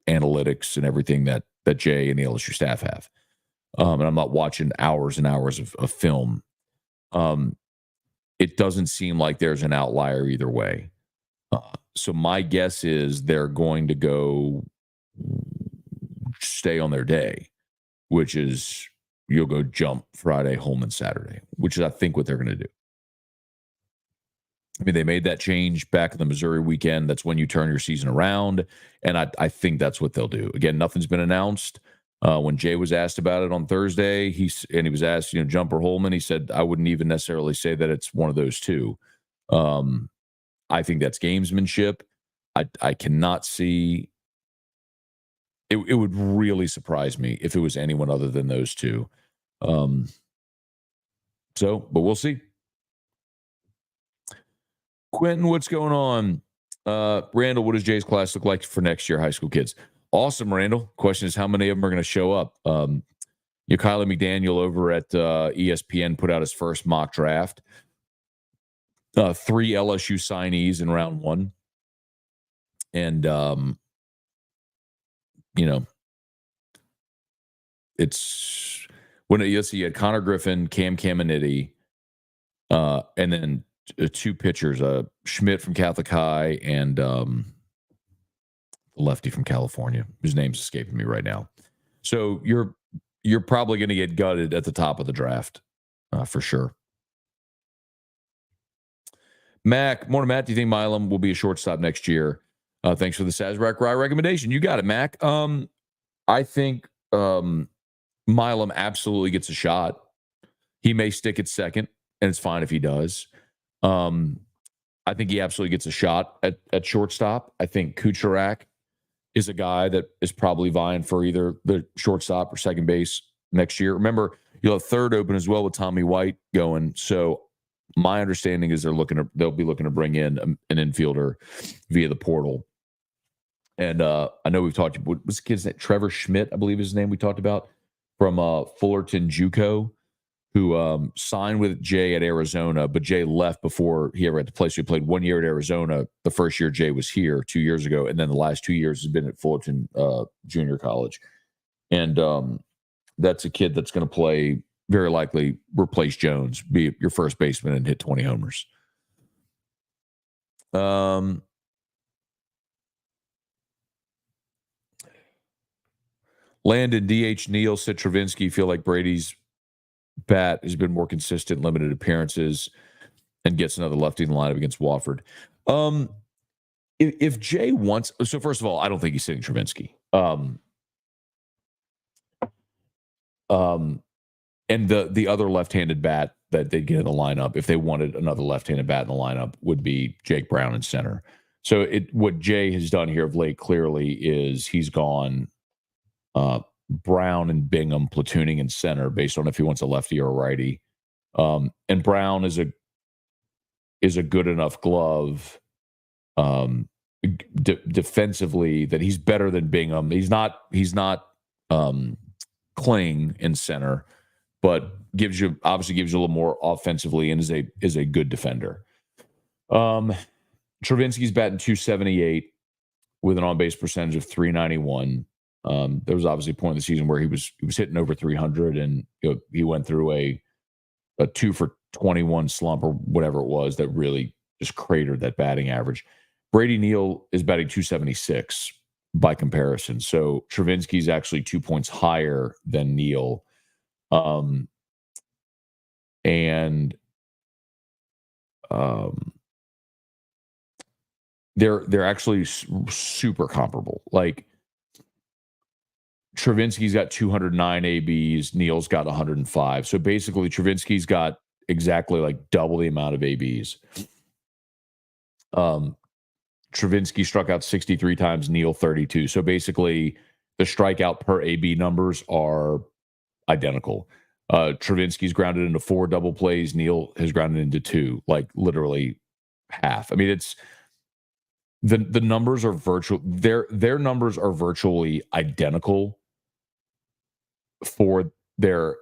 analytics and everything that Jay and the LSU staff have. And I'm not watching hours and hours of film. It doesn't seem like there's an outlier either way. So my guess is they're going to go stay on their day, which is you'll go jump Friday, Holman Saturday, which is I think what they're going to do. I mean, they made that change back in the Missouri weekend. That's when you turn your season around. And I think that's what they'll do. Again, nothing's been announced. When Jay was asked about it on Thursday, he was asked, jump or Holman, he said, I wouldn't even necessarily say that it's one of those two. I think that's gamesmanship. I cannot see. It would really surprise me if it was anyone other than those two. But we'll see. Quentin, what's going on? Randall, what does Jay's class look like for next year, high school kids? Awesome, Randall. Question is, how many of them are going to show up? Kylie McDaniel over at ESPN put out his first mock draft. 3 LSU signees in round 1. And, it's when you had Connor Griffin, Cam Caminiti, and then 2 pitchers, Schmidt from Catholic High and the lefty from California, whose name's escaping me right now. So you're probably going to get gutted at the top of the draft, for sure. Morning, Matt. Do you think Milam will be a shortstop next year? Thanks for the Sazerac Rye recommendation. You got it, Mac. I think Milam absolutely gets a shot. He may stick at second, and it's fine if he does. I think he absolutely gets a shot at shortstop. I think Kucherak is a guy that is probably vying for either the shortstop or second base next year. Remember, you'll have third open as well with Tommy White going. So my understanding is they'll be looking to bring in an infielder via the portal. And I know we've talked. What was the kid's name? Trevor Schmidt, I believe is his name. We talked about from Fullerton JUCO, who signed with Jay at Arizona, but Jay left before he ever had to play. So he played 1 year at Arizona. The first year Jay was here 2 years ago, and then the last 2 years has been at Fullerton Junior College. And that's a kid that's going to play, very likely replace Jones, be your first baseman, and hit 20 homers. Landon, DH, Neal, Travinsky feel like Brady's bat has been more consistent, limited appearances, and gets another lefty in the lineup against Wofford. If Jay wants, so first of all, I don't think he's sitting Travinsky. And the other left-handed bat that they'd get in the lineup, if they wanted another left-handed bat in the lineup, would be Jake Brown in center. So what Jay has done here of late clearly is he's gone Brown and Bingham platooning in center based on if he wants a lefty or a righty. And Brown is a good enough glove defensively that he's better than Bingham. He's not Kling in center, but obviously gives you a little more offensively and is a good defender. Travinsky's batting .278 with an on-base percentage of .391. There was obviously a point in the season where he was hitting over 300, and he went through a 2 for 21 slump or whatever it was that really just cratered that batting average. Brady Neal is batting .276 by comparison. So Travinsky's actually 2 points higher than Neal. they're actually super comparable. Like Travinsky's got 209 ABs, Neal's got 105. So basically, Travinsky's got exactly like double the amount of ABs. Travinsky struck out 63 times, Neal 32. So basically, the strikeout per AB numbers are identical. Travinsky's grounded into 4 double plays. Neal has grounded into 2, like literally half. I mean, it's the numbers are virtual. Their numbers are virtually identical for their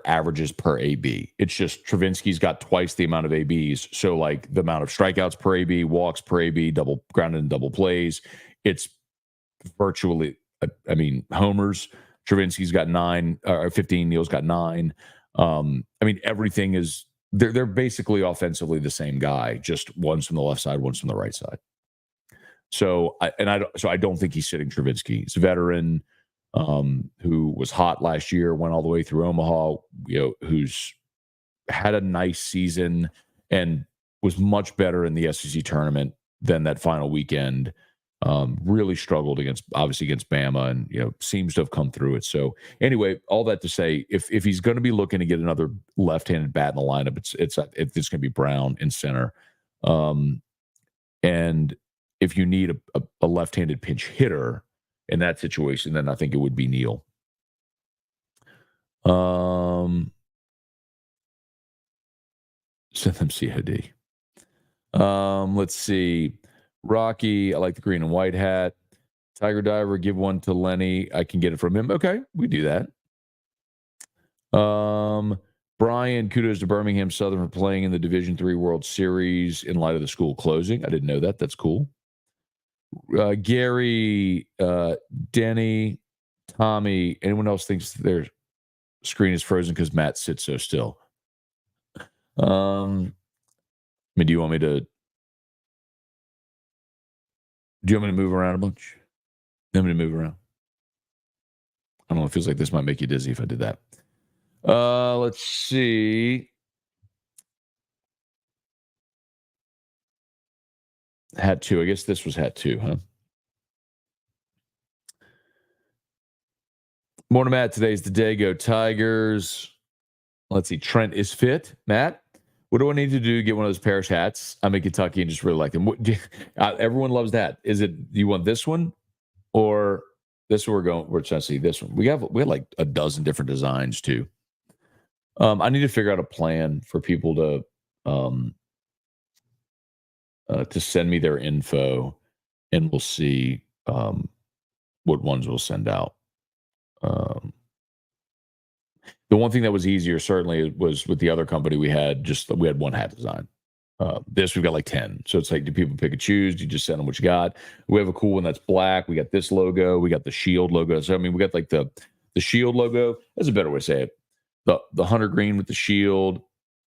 averages per AB. It's just Travinsky's got twice the amount of ABs. So like the amount of strikeouts per AB, walks per AB, double grounded and double plays, it's virtually, I mean, homers. Travinsky's got 9 or 15. Neal's got 9. I mean, everything is they're basically offensively the same guy. Just one's from the left side, one's from the right side. So I don't think he's sitting Travinsky. He's a veteran who was hot last year, went all the way through Omaha. Who's had a nice season and was much better in the SEC tournament than that final weekend. Really struggled against Bama, and seems to have come through it. So anyway, all that to say, if he's going to be looking to get another left-handed bat in the lineup, it's going to be Brown in center. And if you need a left-handed pinch hitter in that situation, then I think it would be Neal. Send them COD. Let's see. Rocky, I like the green and white hat. Tiger Diver, give one to Lenny. I can get it from him. Okay, we do that. Brian, kudos to Birmingham Southern for playing in the Division III World Series in light of the school closing. I didn't know that. That's cool. Gary, Denny, Tommy, anyone else thinks their screen is frozen because Matt sits so still? I mean, do you want me to move around a bunch? You want me to move around? I don't know. It feels like this might make you dizzy if I did that. Let's see. Hat 2. I guess this was hat 2, huh? Morning, Matt. Today's the day. Go Tigers. Let's see. Trent is fit. Matt, what do I need to do to get one of those Parish hats? I'm in Kentucky and just really like them. Everyone loves that. Is it, do you want this one or this one? We're trying to see this one. We have like a dozen different designs too. I need to figure out a plan for people to send me their info, and we'll see what ones we'll send out. The one thing that was easier certainly was with the other company we had one hat design. This we've got like 10. So it's like, do people pick and choose? Do you just send them what you got? We have a cool one that's black. We got this logo. We got the shield logo. So I mean, we got like the shield logo. That's a better way to say it. The hunter green with the shield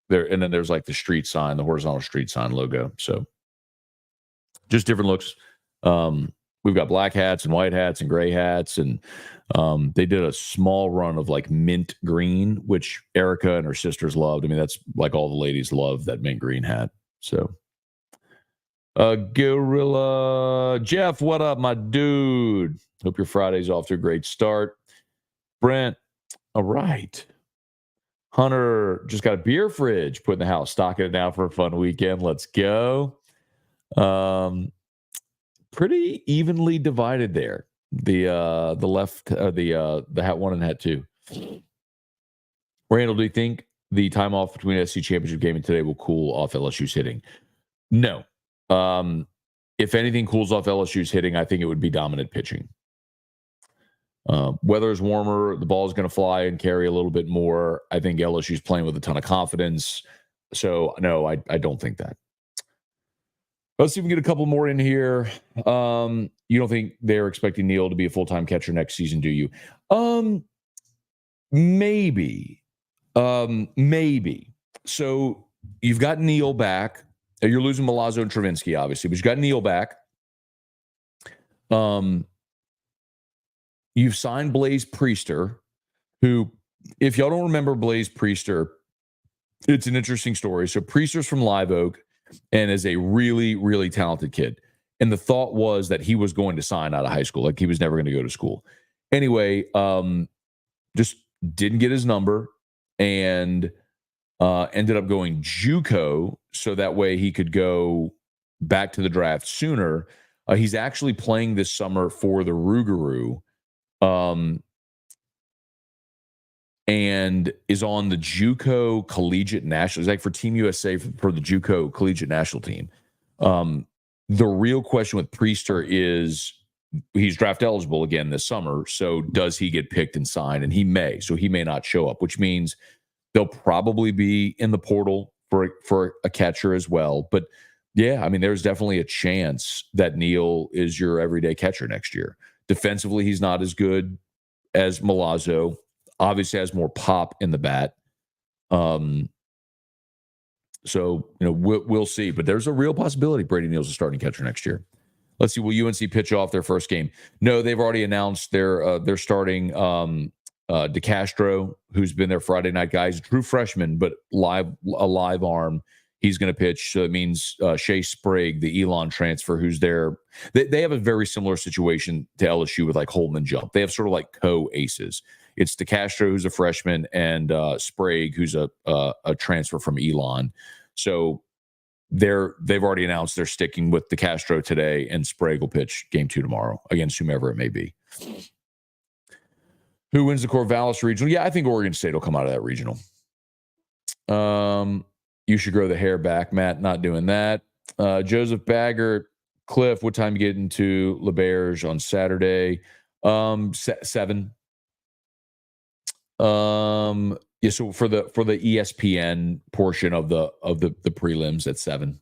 there, and then there's like the street sign, the horizontal street sign logo. So just different looks. We've got black hats and white hats and gray hats, and they did a small run of like mint green, which Erica and her sisters loved. I mean, that's like all the ladies love that mint green hat. So, Gorilla Jeff, what up, my dude? Hope your Friday's off to a great start. Brent, all right. Hunter just got a beer fridge put in the house, stocking it now for a fun weekend. Let's go. Pretty evenly divided there. The left, the hat 1 and hat 2. Randall, do you think the time off between SC championship game and today will cool off LSU's hitting? No. If anything cools off LSU's hitting, I think it would be dominant pitching. Weather is warmer. The ball is going to fly and carry a little bit more. I think LSU's playing with a ton of confidence. So, no, I don't think that. Let's see if we can get a couple more in here. You don't think they're expecting Neal to be a full-time catcher next season, do you? Maybe. Maybe. So you've got Neal back. You're losing Milazzo and Travinsky, obviously, but you've got Neal back. You've signed Blaze Priester, who, if y'all don't remember Blaze Priester, it's an interesting story. So Priester's from Live Oak and is a really, really talented kid. And the thought was that he was going to sign out of high school, like he was never going to go to school. Anyway, just didn't get his number and ended up going JUCO so that way he could go back to the draft sooner. He's actually playing this summer for the Rougarou, and is on the JUCO Collegiate National. It's like for Team USA for the JUCO Collegiate National Team. The real question with Priester is he's draft eligible again this summer. So does he get picked and signed? And he may. So he may not show up, which means they'll probably be in the portal for a catcher as well. But yeah, I mean, there's definitely a chance that Neal is your everyday catcher next year. Defensively, he's not as good as Milazzo. Obviously has more pop in the bat. So, we'll see. But there's a real possibility Brady Neal's a starting catcher next year. Let's see. Will UNC pitch off their first game? No, they've already announced they're starting DeCastro, who's been their Friday night guy. He's a true freshman, but a live arm. He's going to pitch. So it means Shea Sprague, the Elon transfer, who's there. They have a very similar situation to LSU with like Holman Jump. They have sort of like co-aces. It's DeCastro, who's a freshman, and Sprague, who's a transfer from Elon. So they've already announced they're sticking with DeCastro today, and Sprague will pitch game 2 tomorrow against whomever it may be. Who wins the Corvallis Regional? Yeah, I think Oregon State will come out of that regional. You should grow the hair back, Matt. Not doing that. Joseph Baggert, Cliff, what time you get into LeBerge on Saturday? 7. Yeah, so for the ESPN portion of the prelims at 7.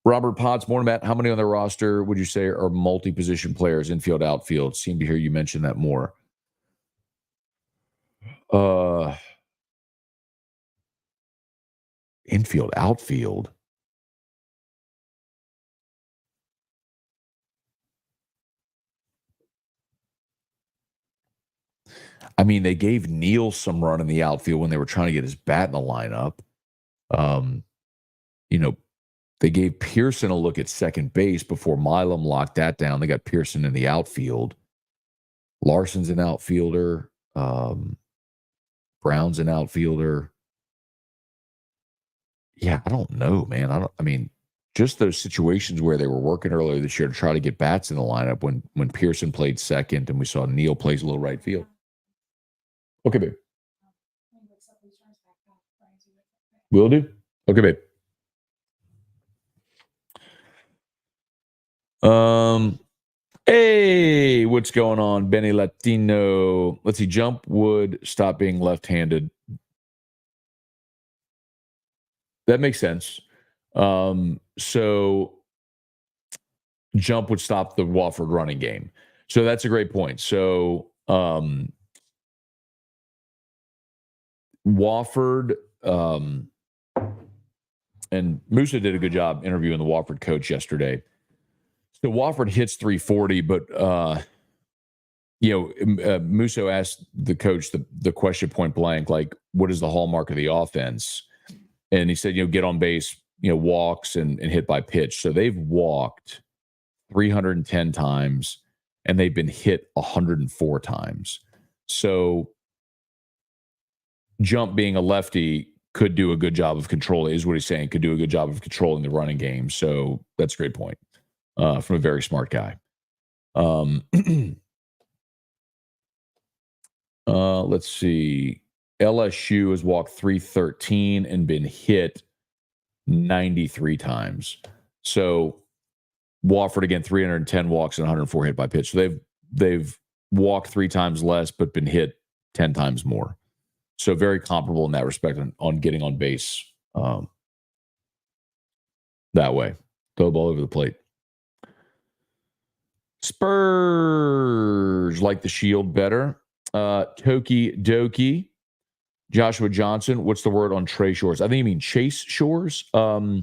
Robert Potts, morning, Matt. How many on their roster would you say are multi-position players, infield, outfield? Seem to hear you mention that more. Infield, outfield. I mean, they gave Neal some run in the outfield when they were trying to get his bat in the lineup. They gave Pearson a look at second base before Milam locked that down. They got Pearson in the outfield. Larson's an outfielder. Brown's an outfielder. Yeah, I don't know, man. Just those situations where they were working earlier this year to try to get bats in the lineup when Pearson played second and we saw Neal plays a little right field. Okay, babe. Will do. Okay, babe. Hey, what's going on, Benny Latino? Let's see. Jump would stop being left-handed. That makes sense. So Jump would stop the Wofford running game. So that's a great point. So Wofford and Musa did a good job interviewing the Wofford coach yesterday. So Wofford hits 340, but Musso asked the coach the question point blank, like, what is the hallmark of the offense? And he said, get on base, walks and hit by pitch. So they've walked 310 times and they've been hit 104 times. So Jump being a lefty could do a good job of controlling, is what he's saying, could do a good job of controlling the running game. So that's a great point from a very smart guy. Let's see. LSU has walked 313 and been hit 93 times. So Wofford, again, 310 walks and 104 hit by pitch. So they've walked 3 times less, but been hit 10 times more. So very comparable in that respect on getting on base that way. Throw the ball over the plate. Spurs like the Shield better. Toki Doki. Joshua Johnson. What's the word on Trey Shores? I think you mean Chase Shores. I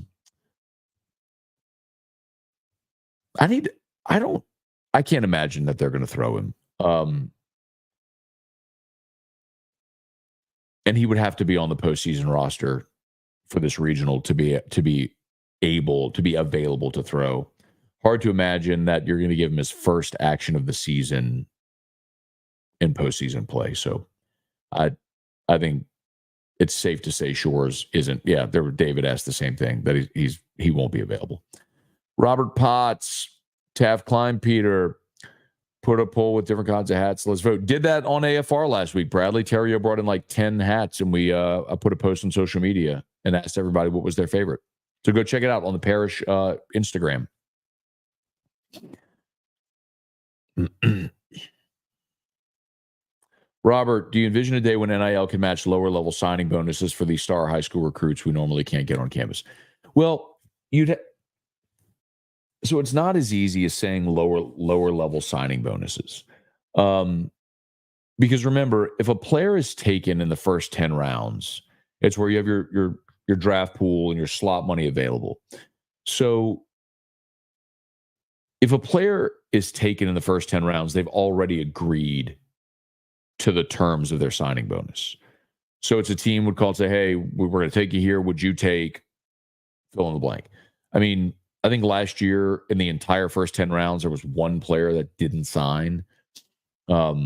can't imagine that they're going to throw him. And he would have to be on the postseason roster for this regional to be able to be available to throw. Hard to imagine that you're going to give him his first action of the season in postseason play. So I think it's safe to say Shores isn't. Yeah, David asked the same thing, that he won't be available. Robert Potts, Taft Klein, Peter, put a poll with different kinds of hats. Let's vote. Did that on AFR last week. Bradley Terrio brought in like 10 hats, and I put a post on social media and asked everybody what was their favorite. So go check it out on the Parish Instagram. Robert, do you envision a day when NIL can match lower level signing bonuses for these star high school recruits who normally can't get on campus? Well, so it's not as easy as saying lower level signing bonuses. Because remember, if a player is taken in the first 10 rounds, it's where you have your draft pool and your slot money available. So if a player is taken in the first 10 rounds, they've already agreed to the terms of their signing bonus. So it's a team would call and say, hey, we're going to take you here. Would you take fill in the blank? I mean, I think last year in the entire first 10 rounds, there was one player that didn't sign. Or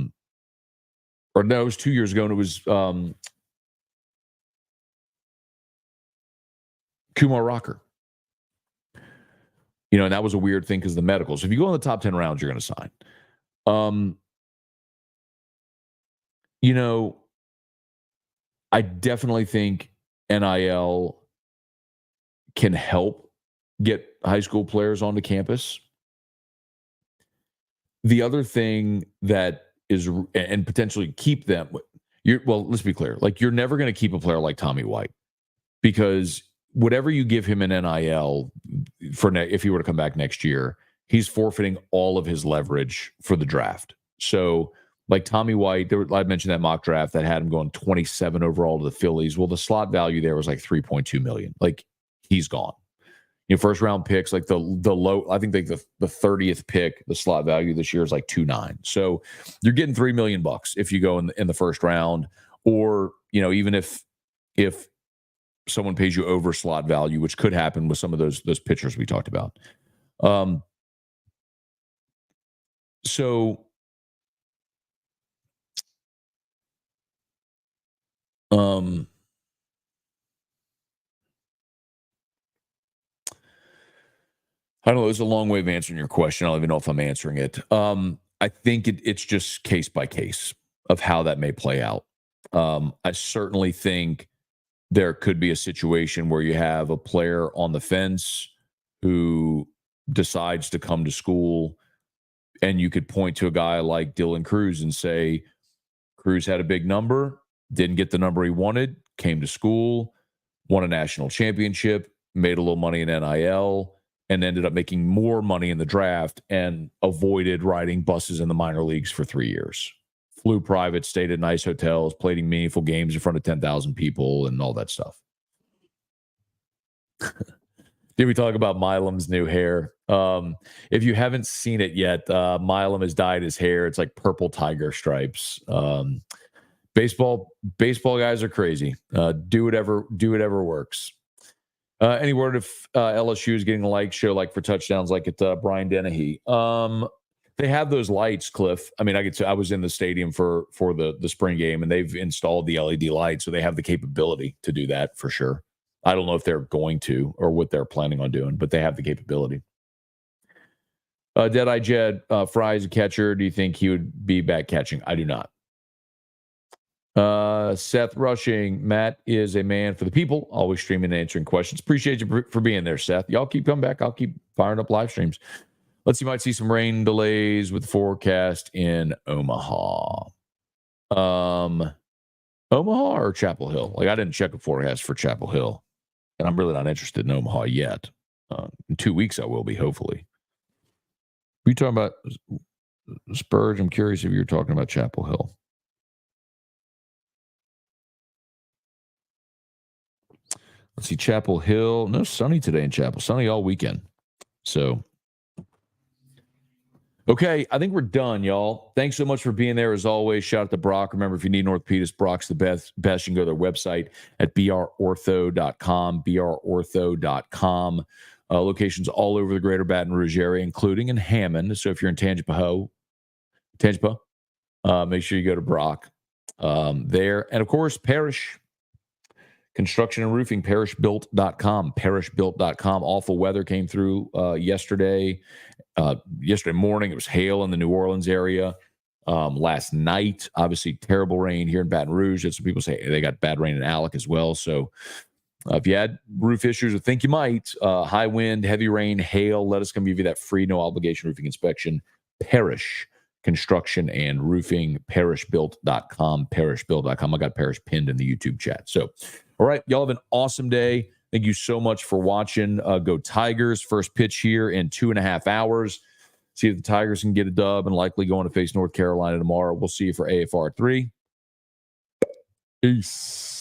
no, it was 2 years ago, and it was Kumar Rocker. And that was a weird thing because the medicals. If you go in the top 10 rounds, you're going to sign. I definitely think NIL can help get high school players onto campus. The other thing that is, and potentially keep them, let's be clear. Like, you're never going to keep a player like Tommy White, because whatever you give him in NIL if he were to come back next year, he's forfeiting all of his leverage for the draft. So, like Tommy White, I mentioned that mock draft that had him going 27 overall to the Phillies. Well, the slot value there was like $3.2 million. Like, he's gone. First round picks, like the low, I think like the 30th pick, the slot value this year is like 2.9. So you're getting $3 million if you go in the first round, or even if someone pays you over slot value, which could happen with some of those pitchers we talked about. I don't know. It's a long way of answering your question. I don't even know if I'm answering it. I think it's just case by case of how that may play out. I certainly think there could be a situation where you have a player on the fence who decides to come to school, and you could point to a guy like Dylan Cruz and say, Cruz had a big number, didn't get the number he wanted, came to school, won a national championship, made a little money in NIL, and ended up making more money in the draft and avoided riding buses in the minor leagues for 3 years. Flew private, stayed at nice hotels, played in meaningful games in front of 10,000 people, and all that stuff. Did we talk about Milam's new hair? If you haven't seen it yet, Milam has dyed his hair. It's like purple tiger stripes. Baseball guys are crazy. Do whatever works. Any word if LSU is getting a like show like for touchdowns like at Brian Dennehy? They have those lights, Cliff. I mean, I was in the stadium for the spring game, and they've installed the LED lights, so they have the capability to do that for sure. I don't know if they're going to or what they're planning on doing, but they have the capability. Deadeye Jed, Fry's a catcher. Do you think he would be back catching? I do not. Seth Rushing, Matt is a man for the people, always streaming and answering questions. Appreciate you for being there, Seth. Y'all keep coming back. I'll keep firing up live streams. You might see some rain delays with the forecast in Omaha. Omaha or Chapel Hill? Like, I didn't check a forecast for Chapel Hill, and I'm really not interested in Omaha yet. In 2 weeks, I will be, hopefully. Are you talking about Spurge? I'm curious if you're talking about Chapel Hill. Let's see, Chapel Hill. No, sunny today in Chapel. Sunny all weekend. So Okay, I think we're done, y'all. Thanks so much for being there as always. Shout out to Brock. Remember, if you need orthopedist, Brock's the best. You can go to their website at brortho.com, brortho.com. Locations all over the greater Baton Rouge area, including in Hammond. So if you're in Tangipahoa, make sure you go to Brock there. And of course, Parish Construction and Roofing, parishbuilt.com, parishbuilt.com. Awful weather came through yesterday. Yesterday morning, it was hail in the New Orleans area. Last night, obviously, terrible rain here in Baton Rouge. That's what people say. They got bad rain in Alec as well. So if you had roof issues or think you might, high wind, heavy rain, hail, let us come give you that free, no obligation roofing inspection. Parish Construction and Roofing, parishbuilt.com, parishbuilt.com. I got Parish pinned in the YouTube chat. So, all right, y'all have an awesome day. Thank you so much for watching. Go Tigers. First pitch here in 2.5 hours. See if the Tigers can get a dub and likely going to face North Carolina tomorrow. We'll see you for AFR 3. Peace.